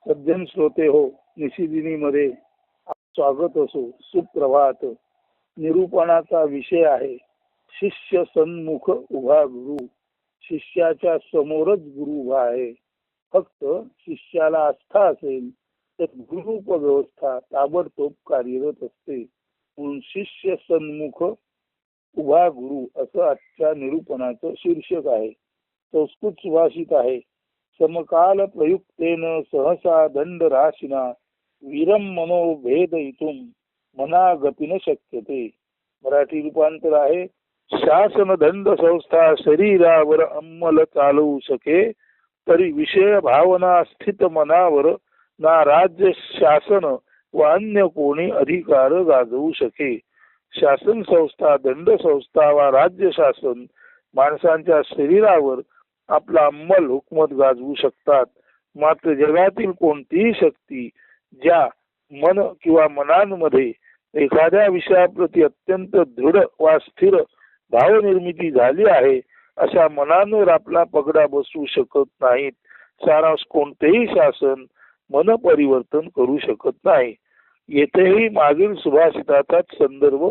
सज्जन श्रोते हो, निशिदिनीमध्ये स्वागत असो. सुप्रभात. निरूपणाचा विषय आहे शिष्य सन्मुख उभा गुरु. शिष्याच्या समोरच गुरु उभा आहे. फक्त शिष्याला आस्था असेल तर गुरुरूप व्यवस्था ताबडतोब कार्यरत असते. म्हणून शिष्य सन्मुख उभा गुरु असं आजच्या निरूपणाचं शीर्षक आहे. संस्कृत सुभाषित आहे, समकाल प्रयुक्तेन सहसा दंड राशिना वीरम मनो भेदयितुम मना गतीन शक्यते. मराठी रूपांतर आहे, शासन दंड संस्था शरीरावर अंमल चालवू शके तरी विषय भावना स्थित मनावर ना राज्य शासन व अन्य कोणी अधिकार गाजवू शके. शासन संस्था, दंड संस्था वा राज्य शासन माणसांच्या शरीरावर आपला अंमल हुकमत गाजवू शकतात. मात्र जगातील कोणतीही शक्ती ज्या मन किंवा मनांमध्ये एखाद्या विषयाप्रती अत्यंत दृढ वा स्थिर भावनिर्मिती झाली आहे अशा मनांवर आपला पगडा बसवू शकत नाहीत. सारांश, कोणतेही शासन मन परिवर्तन करू शकत नाही. येथेही मागील सुभाषिताचाच संदर्भ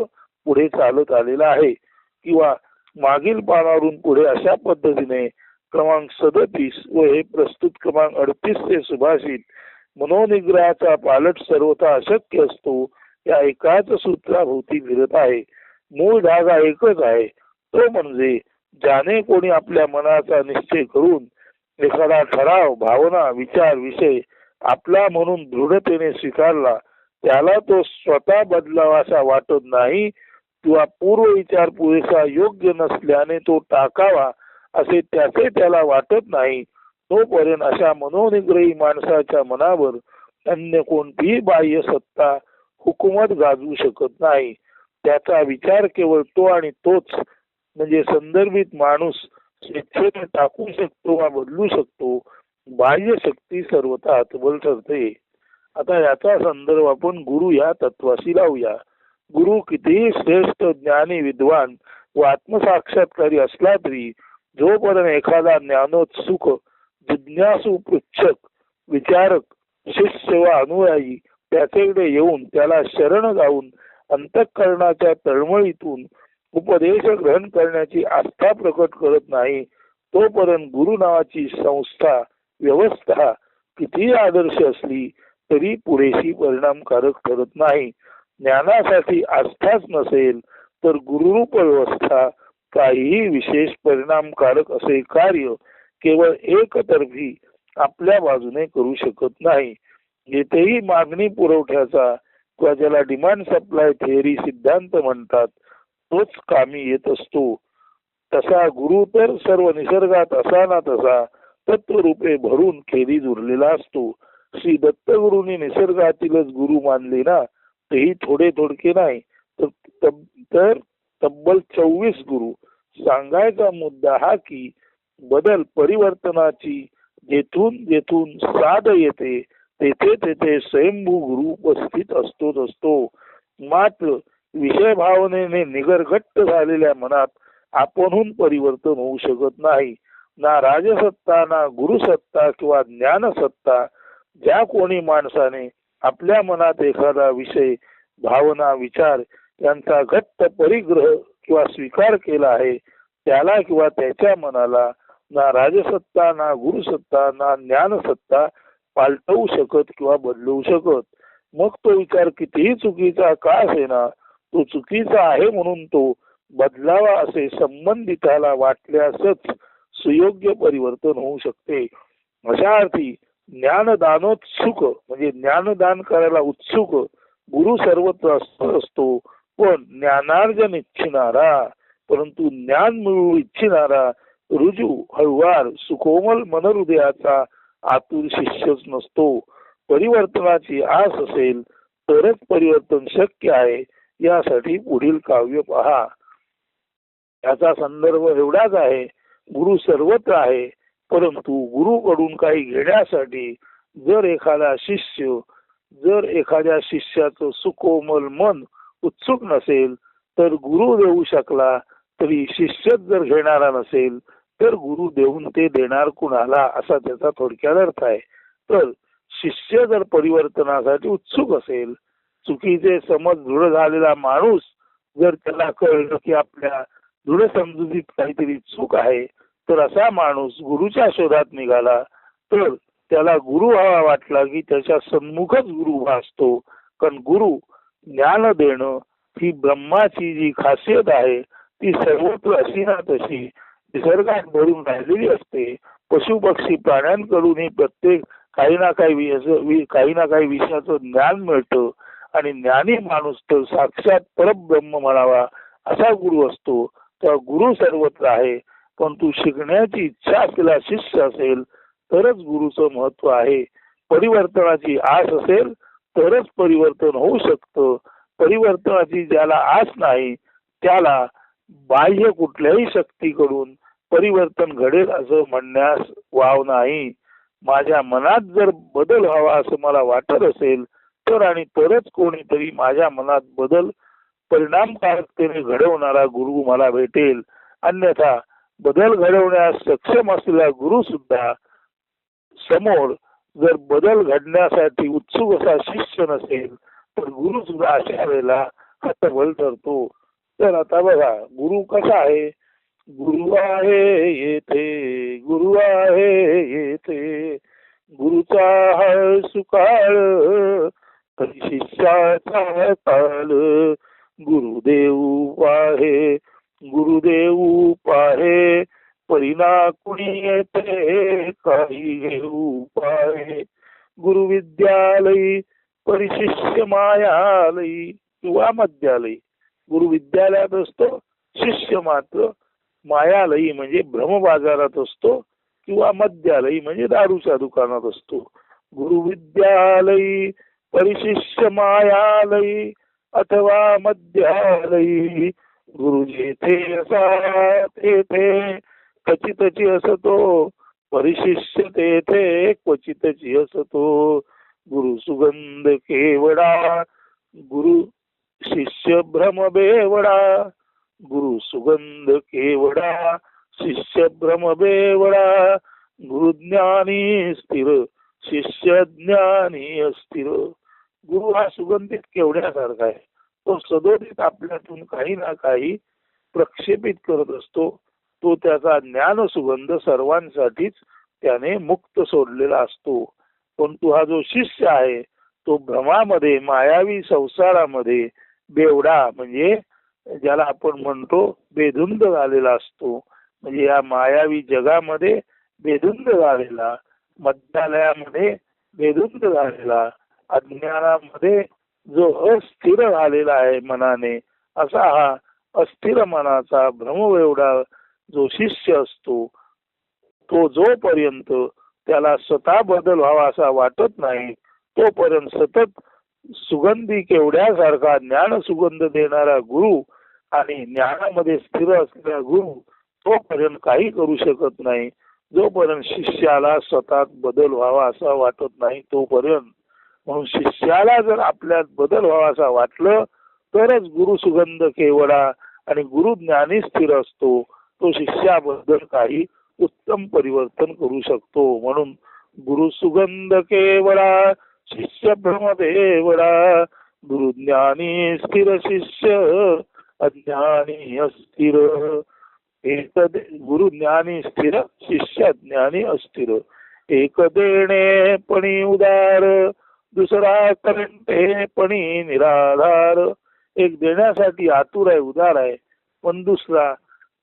पुढे चालत आलेला आहे किंवा मागील पानावरून पुढे अशा पद्धतीने क्रमांक 37 व हे प्रस्तुत क्रमांक 38 चे सुभाषित मनोनिग्रहाचा पालट सर्वथा अशक्य असतो या एकाच सूत्राभोवती फिरत आहे. मूळ धागा एकच आहे, तो म्हणजे ज्याने कोणी आपल्या मनाचा निश्चय करून एखादा ठराव, भावना, विचार, विषय आपला म्हणून दृढतेने स्वीकारला त्याला तो स्वतः बदलावासा वाटत नाही किंवा पूर्व विचार पुरेसा योग्य नसल्याने तो टाकावा असे त्याचे त्याला वाटत नाही, तोपर्यंत अशा मनोनिग्रही माणसाच्या मनावर अन्य कोणतीही बाह्य सत्ता हुकूमत गाजवू शकत नाही. त्याचा विचार केवळ तो आणि तोच म्हणजे संदर्भित माणूस स्वेच्छेने टाकू शकतो वा बदलू शकतो. बाह्य शक्ती सर्वथा हतबल ठरते. आता याचा संदर्भ आपण गुरु या तत्वाशी लावूया. गुरु कितीही श्रेष्ठ ज्ञानी, विद्वान व आत्मसाक्षात्कारी असला तरी जोपर्यंत एखादा ज्ञानोत्सुक, जिज्ञासू, पृच्छक, विचारक शिष्य व अनुयायी त्याच्याकडे येऊन त्याला शरण जाऊन अंतःकरणाच्या तळमळीतून उपदेश ग्रहण करण्याची आस्था प्रकट करत नाही तोपर्यंत गुरु नावाची संस्था, व्यवस्था कितीही आदर्श असली तरी पुरेशी परिणामकारक ठरत नाही. ज्ञानासाठी आस्थाच नसेल तर गुरुरूप व्यवस्था काहीही विशेष परिणामकारक असे कार्य केवळ एकतर्फी आपल्या बाजूने करू शकत नाही. येथेही मागणी पुरवठ्याचा किंवा ज्याला डिमांड सप्लाय थिअरी सिद्धांत म्हणतात तोच कामी येत असतो. तसा गुरु तर सर्व निसर्गात असा ना तसा तत्वरूपे भरून खेरीज उरलेला असतो. श्री दत्तगुरूंनी निसर्गातीलच गुरु मानले ना, तेही थोडे थोडके नाही तर तब्बल 24 गुरु. सांगायचा मुद्दा हा की बदल परिवर्तनाची जेथून जेथून साध येते तेथे तेथे स्वयंभू गुरु उपस्थित असतो. मात्र विषय भावनेने निगरघट्ट झालेल्या मनात आपणहून परिवर्तन होऊ शकत नाही. ना राजसत्ता, ना गुरुसत्ता किंवा ज्ञानसत्ता. ज्या कोणी माणसाने आपल्या मनात एखादा विषय, भावना, विचार यांचा घट्ट परिग्रह किंवा स्वीकार केला आहे त्याला किंवा त्याच्या मनाला ना राजसत्ता, ना गुरुसत्ता, ना ज्ञानसत्ता पालटवू शकत किंवा बदलवू शकत. मग तो विचार कितीही चुकीचा का असेना, तो चुकीचा आहे म्हणून तो बदलावा असे संबंधिताला वाटल्यासच सुयोग्य परिवर्तन होऊ शकते. अशा अर्थी ज्ञानदानोत्सुक म्हणजे ज्ञानदान करायला उत्सुक गुरु सर्वत्र असतो, पण ज्ञानार्जन इच्छिणारा, परंतु ज्ञान मिळवू इच्छिणारा रुजू, हळुवार, सुकोमल मनहृदयाचा आतुर शिष्यच नसतो. परिवर्तनाची आस असेल तरच परिवर्तन शक्य आहे. यासाठी पुढील काव्य पहा. याचा संदर्भ एवढाच आहे, गुरु सर्वत्र आहे, परंतु गुरुकडून काही घेण्यासाठी जर एखाद्या शिष्याचं सुकोमल मन उत्सुक नसेल तर गुरु देऊ शकला तरी शिष्यच जर घेणारा नसेल तर गुरु देऊन ते देणार कुणाला, असा त्याचा थोडक्यात अर्थ आहे. तर शिष्य जर परिवर्तनासाठी उत्सुक असेल, चुकीचे समज दृढ झालेला माणूस जर त्याला कळलं की आपल्या दृढ समजुतीत काहीतरी चूक आहे, तर असा माणूस गुरुच्या शोधात निघाला तर त्याला गुरु हवा वाटला की त्याच्या सन्मुखच गुरु उभा असतो. कारण गुरु ज्ञान देणं ही ब्रह्माची जी खासियत आहे ती सर्वत्र अशी ना तशी निसर्गात भरून राहिलेली असते. पशु पक्षी प्राण्यांकडूनही प्रत्येक काही ना काही विषयाचं ज्ञान मिळतं आणि ज्ञानी माणूस तर साक्षात परब्रह्म म्हणावा असा गुरु असतो. तर गुरु सर्वत्र आहे, पण तू शिकण्याची इच्छा असलेला शिष्य असेल तरच गुरुचं महत्व आहे. परिवर्तनाची आस असेल तरच परिवर्तन होऊ शकतं. परिवर्तनाची ज्याला आस नाही त्याला बाह्य कुठल्याही शक्तीकडून परिवर्तन घडेल असं म्हणण्यास वाव नाही. माझ्या मनात जर बदल व्हावा असं मला वाटत असेल तर आणि तरच कोणीतरी माझ्या मनात बदल परिणामकारकतेने घडवणारा गुरु मला भेटेल. अन्यथा बदल घडवण्यास सक्षम असलेला गुरु सुद्धा समोर जर बदल घडण्यासाठी उत्सुक असा शिष्य नसेल तर गुरु सुद्धा अशा वेळेला हतबल ठरतो. तर आता बघा गुरु कसा आहे. गुरु आहे येथे, गुरु आहे येथे, गुरुचा हा सुकाळ तरी शिष्याचा ताल. गुरुदेव आहे, गुरुदेव पाहे, परिणा कुणी येते काही घेऊ पाहे. गुरुविद्यालयी परिशिष्य मायालयी किंवा मध्यालयी. गुरु विद्यालयात असतो, शिष्य मात्र मायालयी म्हणजे भ्रम बाजारात असतो किंवा मध्यालयी म्हणजे दारूच्या दुकानात असतो. गुरु विद्यालयी परिशिष्य मायालयी अथवा मध्यालयी. गुरु जेथे असा तेथे क्वचितची असतो, परिशिष्य तेथे क्वचितची असतो. गुरु सुगंध केवडा, गुरु शिष्य भ्रम बेवडा. गुरु सुगंध केवडा, शिष्य भ्रम बेवडा. गुरु ज्ञानी स्थिर, शिष्य ज्ञानी अस्थिर. गुरु हा सुगंधित केवड्यासारखा आहे. तो सदोदित आपल्यातून काही ना काही प्रक्षेपित करत असतो. तो त्याचा ज्ञान सुगंध सर्वांसाठीच त्याने मुक्त सोडलेला असतो. परंतु हा जो शिष्य आहे तो भ्रमामध्ये मायावी संसारामध्ये बेवडा म्हणजे ज्याला आपण म्हणतो बेधुंद झालेला असतो. म्हणजे या मायावी जगामध्ये बेधुंद झालेला, मध्यालयामध्ये बेधुंद झालेला, अज्ञानामध्ये जो अस्थिर झालेला आहे मनाने, असा हा अस्थिर मनाचा भ्रमवेवडा जो शिष्य असतो तो जोपर्यंत त्याला स्वतः बदल व्हावा असा वाटत नाही तोपर्यंत सतत सुगंधी केवड्यासारखा ज्ञान सुगंध देणारा गुरु आणि ज्ञानामध्ये स्थिर असलेला गुरु तोपर्यंत काही करू शकत नाही. जोपर्यंत शिष्याला स्वतः बदल व्हावा असा वाटत नाही तोपर्यंत. म्हणून शिष्याला जर आपल्यात बदल व्हावा असं वाटलं तरच गुरु सुगंध केवडा आणि गुरु ज्ञानी स्थिर असतो. तो शिष्याबद्दल काही उत्तम परिवर्तन करू शकतो. म्हणून गुरु सुगंध केवडा, शिष्य भ्रम बेवडा. गुरु ज्ञानी स्थिर, शिष्य अज्ञानी अस्थिर. एक गुरु ज्ञानी स्थिर, शिष्य ज्ञानी अस्थिर. एक देणे पणी उदार, दुसरा करंटे पणी निराधार. एक देण्यासाठी आतुर आहे, उदार आहे, पण दुसरा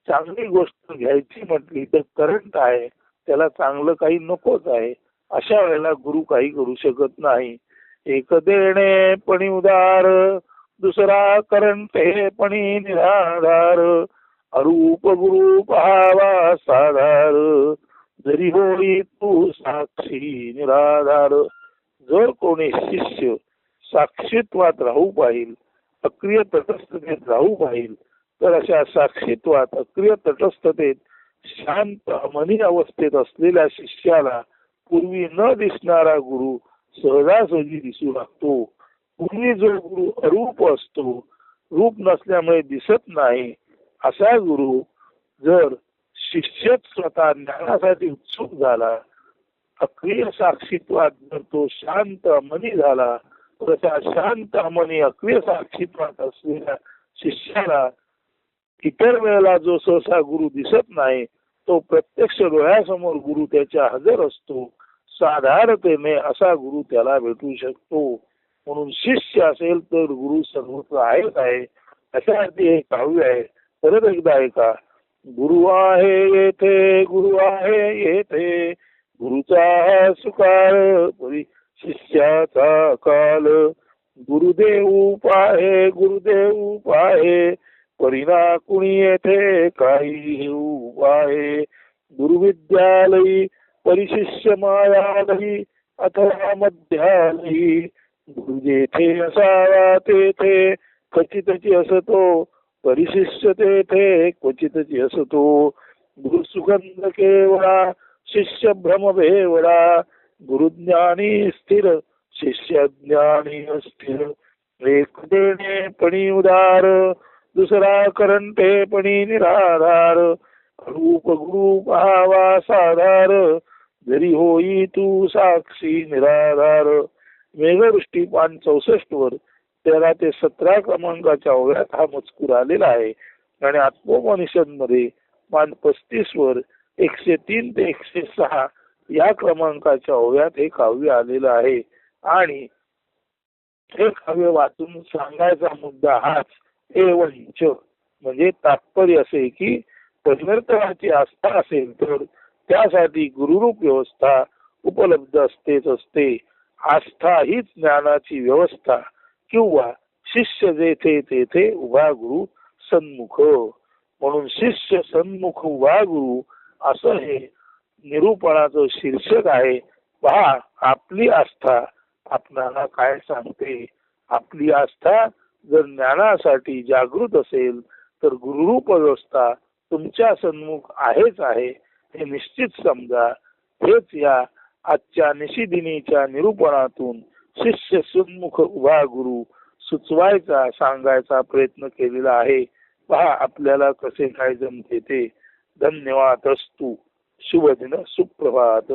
चांगली गोष्ट घ्यायची म्हटली तर करंट आहे, त्याला चांगलं काही नकोच आहे. अशा वेळेला गुरु काही करू शकत नाही. एक देणे पणी उदार, दुसरा करंटे पणी निराधार. अरूप गुरु पाहावा साधार, जरी होई तू साक्षी निराधार. जर कोणी शिष्य साक्षीत्वात राहू पाहिल, अक्रिय तटस्थतेत राहू पाहिल, तर अशा साक्षीत्वात अक्रिय तटस्थतेत शांत मनी अवस्थेत असलेल्या शिष्याला पूर्वी न दिसणारा गुरु सहजासहजी दिसू लागतो. पूर्वी जो गुरु अरूप असतो, रूप नसल्यामुळे दिसत नाही, असा गुरु जर शिष्यच स्वतः ज्ञानासाठी उत्सुक झाला अक्रिय साक्षीत्वात जर तो शांत मनी झाला तर त्या शांत मनी अक्रिय साक्षीत्वात असलेल्या शिष्याला इतर वेळेला जो सहसा गुरु दिसत नाही तो प्रत्यक्ष डोळ्यासमोर गुरु त्याच्या हजर असतो. साधारणतेने असा गुरु त्याला भेटू शकतो. म्हणून शिष्य असेल तर गुरु सर्वत्र आहेच आहे. अशा अर्थी हे काव्य आहे. परत एकदा ऐका. गुरु आहे येथे, गुरु आहे येथे, गुरुचा सुकार परी शिष्याचा काल. गुरुदेव पाहे, गुरुदेव पाहे, परिणा कुणी येथे काही उपाय. गुरुविद्यालयी परिशिष्य मायालयी अथवा मध्यालयी. गुरु जेथे असावा तेथे क्वचितची असतो, परिशिष्य तेथे क्वचितची असतो. गुरु सुगंध केवळा, शिष्य भ्रम बेवडा. गुरुज्ञानी स्थिर, शिष्य ज्ञानी अस्थिर. एक देणे पणी उदार, दुसरा करंटे पणी निराधार. रूप गुरु पाहावा साधार, जरी होई तू साक्षी निराधार. मेघदृष्टी पान 64 वर 13 ते 17 क्रमांकाच्या ओव्यात हा मजकूर आलेला आहे. आणि आत्मोपनिषद मध्ये पान 35 वर 103 ते 106 या क्रमांकाच्या ओव्यात हे काव्य आलेलं आहे. आणि हे काव्य वाचून सांगायचा मुद्दा हाच एवंच म्हणजे तात्पर्य असे की परिवर्तनाची आस्था असेल तर त्यासाठी गुरुरूप व्यवस्था उपलब्ध असतेच असते. आस्था हीच ज्ञानाची व्यवस्था किंवा शिष्य जेथे तेथे उभा गुरु सन्मुख. म्हणून शिष्य सन्मुख उभा गुरु असं हे निरूपणाचं शीर्षक आहे. पहा आपली आस्था आपणाला काय सांगते. आपली आस्था जर ज्ञानासाठी जागृत असेल तर गुरुरूप व्यवस्था तुमच्या सन्मुख आहेच आहे हे निश्चित समजा. हेच या आजच्या निशिदिनीच्या निरूपणातून शिष्य सन्मुख उभा गुरु सुचवायचा सांगायचा प्रयत्न केलेला आहे. पहा आपल्याला कसे काय जमते ते. धन्यवाद अस्तु. शुभ दिन, सुप्रभात.